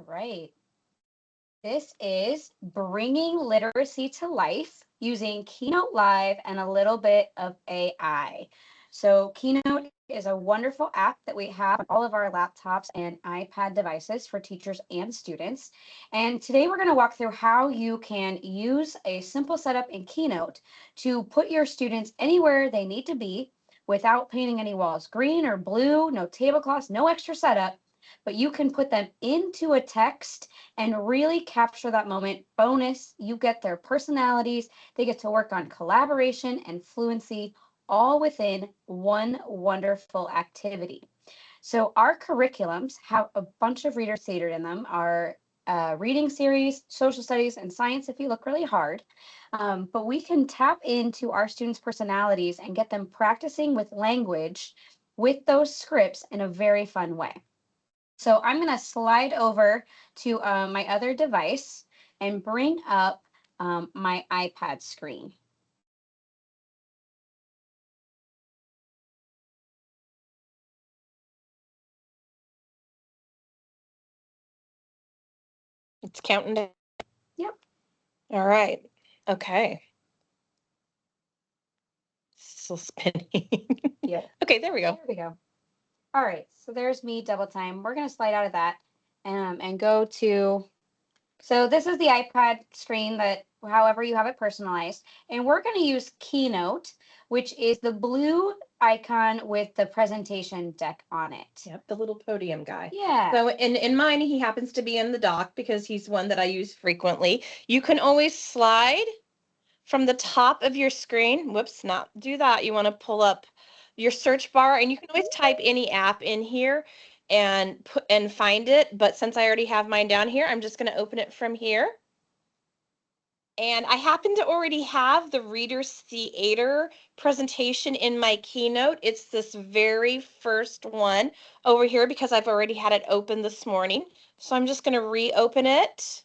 right. This is bringing literacy to life using Keynote Live and a little bit of AI. So, Keynote is a wonderful app that we have on all of our laptops and iPad devices for teachers and students. And today we're going to walk through how you can use a simple setup in Keynote to put your students anywhere they need to be without painting any walls green or blue, no tablecloths, no extra setup, but you can put them into a text and really capture that moment. Bonus, you get their personalities. They get to work on collaboration and fluency all within one wonderful activity. So our curriculums have a bunch of readers catered in them. Our reading series, social studies, and science if you look really hard. But we can tap into our students' personalities and get them practicing with language with those scripts in a very fun way. So I'm going to slide over to my other device and bring up my iPad screen. It's counting down. Yep. All right. Okay. Still spinning. Yep. Okay, there we go. There we go. All right. So there's me double time. We're going to slide out of that and go to. So this is the iPad screen that however you have it personalized. And we're going to use Keynote, which is the blue icon with the presentation deck on it. Yep, the little podium guy. Yeah. So in mine, he happens to be in the dock because he's one that I use frequently. You can always slide from the top of your screen. Whoops, not do that. You want to pull up your search bar, and you can always type any app in here and find it. But since I already have mine down here, I'm just going to open it from here. And I happen to already have the Reader's Theater presentation in my Keynote. It's this very first one over here because I've already had it open this morning. So I'm just going to reopen it.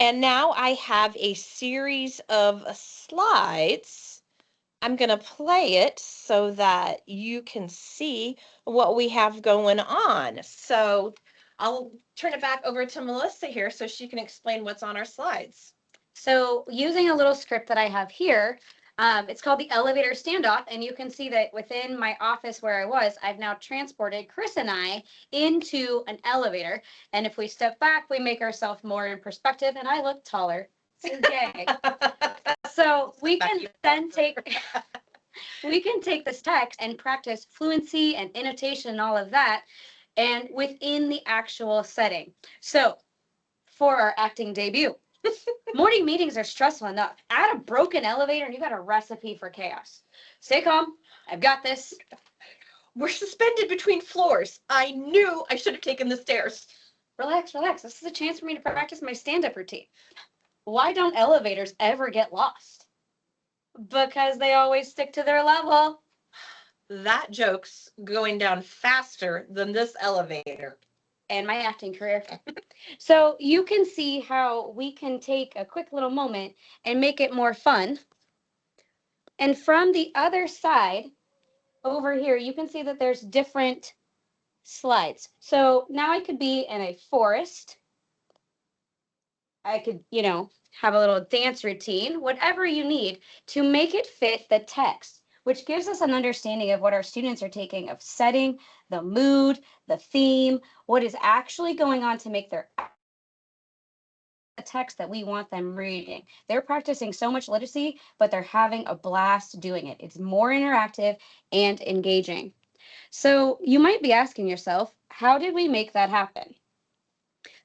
And now I have a series of slides. I'm going to play it so that you can see what we have going on. So I'll turn it back over to Melissa here so she can explain what's on our slides. So using a little script that I have here, it's called the elevator standoff. And you can see that within my office where I was, I've now transported Chris and I into an elevator. And if we step back, we make ourselves more in perspective and I look taller. So yay. So we can then take this text and practice fluency and intonation and all of that and within the actual setting. So for our acting debut, morning meetings are stressful enough. Add a broken elevator and you got a recipe for chaos. Stay calm. I've got this. We're suspended between floors. I knew I should have taken the stairs. Relax, relax. This is a chance for me to practice my stand-up routine. Why don't elevators ever get lost? Because they always stick to their level. That joke's going down faster than this elevator. And my acting career. So you can see how we can take a quick little moment and make it more fun. And from the other side, over here, you can see that there's different slides. So now I could be in a forest. I could, have a little dance routine, whatever you need to make it fit the text, which gives us an understanding of what our students are taking of setting, the mood, the theme, what is actually going on to make their text that we want them reading. They're practicing so much literacy, but they're having a blast doing it. It's more interactive and engaging. So you might be asking yourself, how did we make that happen?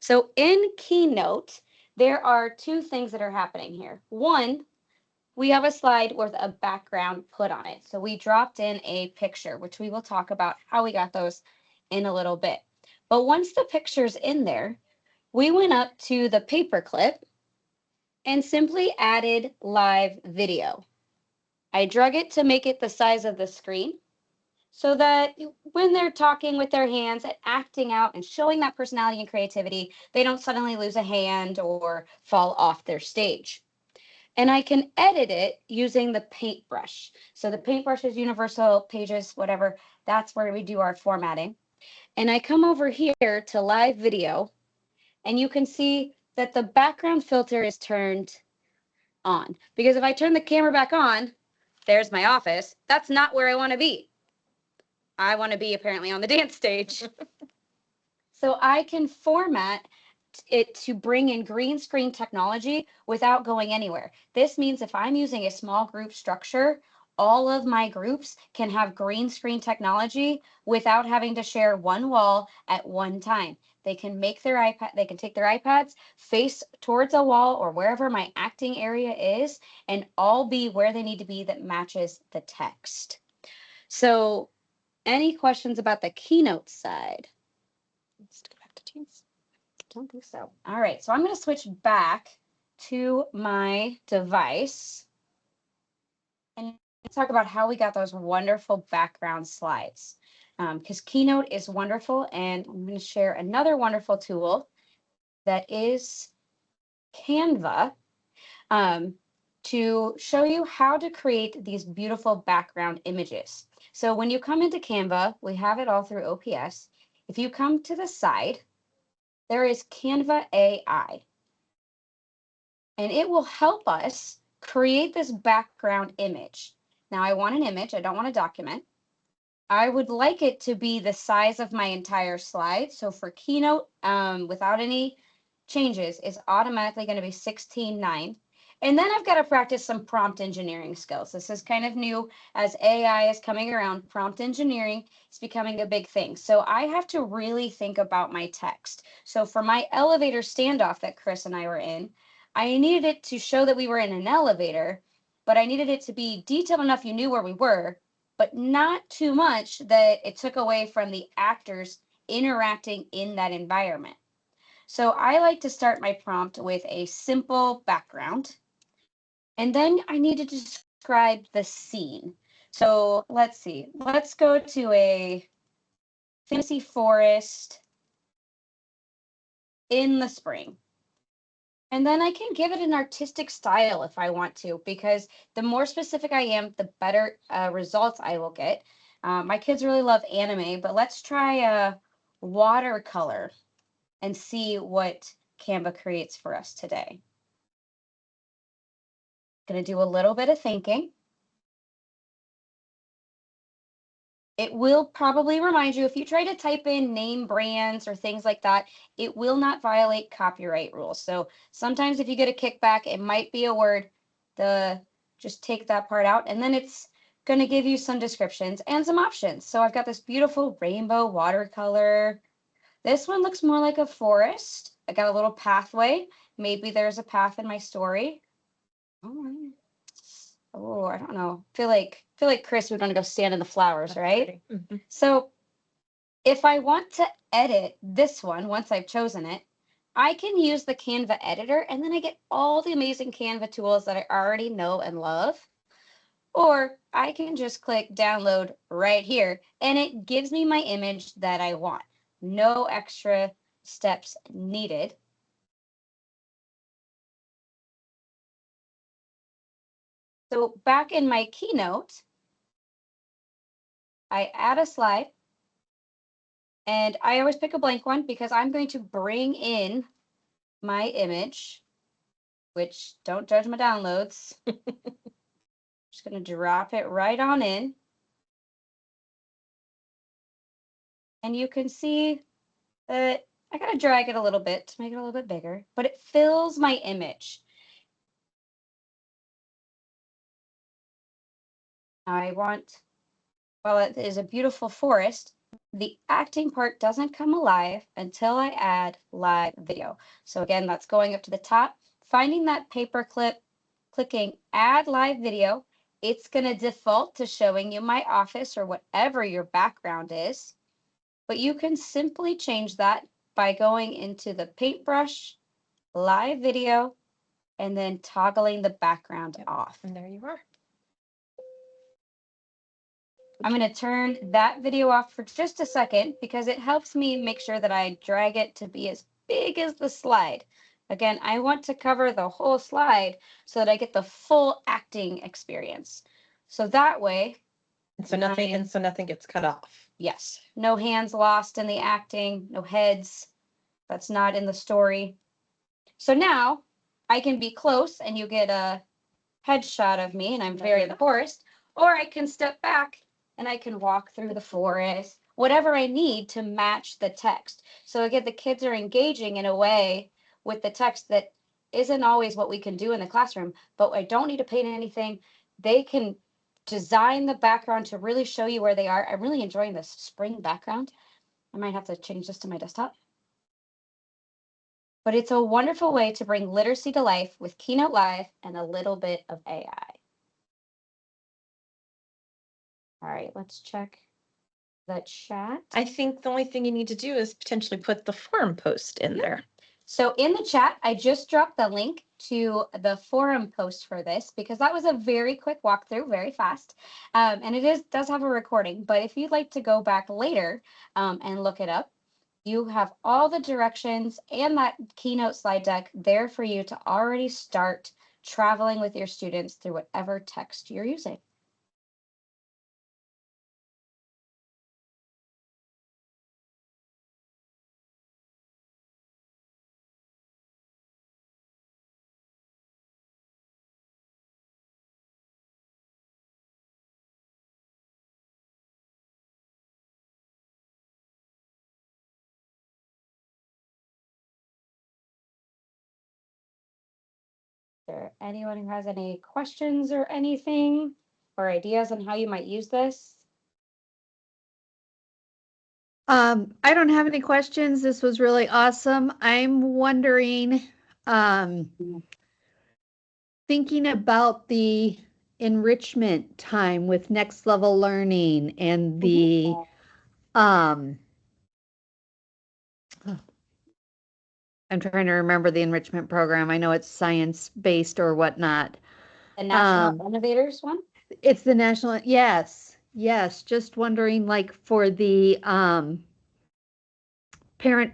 So in Keynote, there are two things that are happening here. One, we have a slide with a background put on it. So we dropped in a picture, which we will talk about how we got those in a little bit. But once the picture's in there, we went up to the paperclip and simply added live video. I drug it to make it the size of the screen so that when they're talking with their hands and acting out and showing that personality and creativity, they don't suddenly lose a hand or fall off their stage. And I can edit it using the paintbrush. So the paintbrush is universal, pages, whatever. That's where we do our formatting. And I come over here to live video And you can see that the background filter is turned on. Because if I turn the camera back on, there's my office. That's not where I want to be. I want to be apparently on the dance stage. So I can format it to bring in green screen technology without going anywhere. This means if I'm using a small group structure, all of my groups can have green screen technology without having to share one wall at one time. They can make their iPad, they can take their iPads, face towards a wall or wherever my acting area is, and all be where they need to be that matches the text. So, any questions about the keynote side? Let's go back to Teams. Don't think so. All right, so I'm going to switch back to my device and talk about how we got those wonderful background slides. Because Keynote is wonderful, and I'm going to share another wonderful tool that is Canva to show you how to create these beautiful background images. So when you come into Canva, we have it all through OPS. If you come to the side, there is Canva AI. And it will help us create this background image. Now I want an image, I don't want a document. I would like it to be the size of my entire slide. So for Keynote, without any changes, is automatically going to be 16:9. And then I've got to practice some prompt engineering skills. This is kind of new as AI is coming around. Prompt engineering is becoming a big thing. So I have to really think about my text. So for my elevator standoff that Chris and I were in, I needed it to show that we were in an elevator, but I needed it to be detailed enough you knew where we were, but not too much that it took away from the actors interacting in that environment. So I like to start my prompt with a simple background, and then I need to describe the scene. So let's see, let's go to a fantasy forest in the spring. And then I can give it an artistic style if I want to, because the more specific I am, the better results I will get. My kids really love anime, but let's try a watercolor and see what Canva creates for us today. Going to do a little bit of thinking. It will probably remind you, if you try to type in name brands or things like that, it will not violate copyright rules. So sometimes if you get a kickback, it might be a word. Just take that part out, and then it's going to give you some descriptions and some options. So I've got this beautiful rainbow watercolor. This one looks more like a forest. I got a little pathway. Maybe there's a path in my story. Oh, I don't know. Feel like Chris would want to go stand in the flowers, That's right? pretty. So if I want to edit this one, once I've chosen it, I can use the Canva editor, and then I get all the amazing Canva tools that I already know and love. Or I can just click download right here, and it gives me my image that I want. No extra steps needed. So back in my Keynote, I add a slide, and I always pick a blank one because I'm going to bring in my image, which don't judge my downloads. Just going to drop it right on in. And you can see that I got to drag it a little bit to make it a little bit bigger, but it fills my image. I want, well, it is a beautiful forest. The acting part doesn't come alive until I add live video. So again, that's going up to the top, finding that paper clip, clicking add live video. It's going to default to showing you my office or whatever your background is. But you can simply change that by going into the paintbrush, live video, and then toggling the background off. And there you are. I'm going to turn that video off for just a second because it helps me make sure that I drag it to be as big as the slide. Again, I want to cover the whole slide so that I get the full acting experience. So that way, so nothing gets cut off. Yes, no hands lost in the acting, no heads. That's not in the story. So now I can be close and you get a headshot of me and I'm very in the forest, or I can step back and I can walk through the forest, whatever I need to match the text. So again, the kids are engaging in a way with the text that isn't always what we can do in the classroom, but I don't need to paint anything. They can design the background to really show you where they are. I'm really enjoying this spring background. I might have to change this to my desktop. But it's a wonderful way to bring literacy to life with Keynote Live and a little bit of AI. All right, let's check the chat. I think the only thing you need to do is potentially put the forum post in there. So in the chat, I just dropped the link to the forum post for this because that was a very quick walkthrough, very fast. And it does have a recording, but if you'd like to go back later and look it up, you have all the directions and that keynote slide deck there for you to already start traveling with your students through whatever text you're using. Is there anyone who has any questions or anything or ideas on how you might use this? I don't have any questions. This was really awesome. I'm wondering, thinking about the enrichment time with next level learning and the, I'm trying to remember the enrichment program. I know it's science-based or whatnot. The National Innovators one? It's the national, yes, yes. Just wondering, like for the parent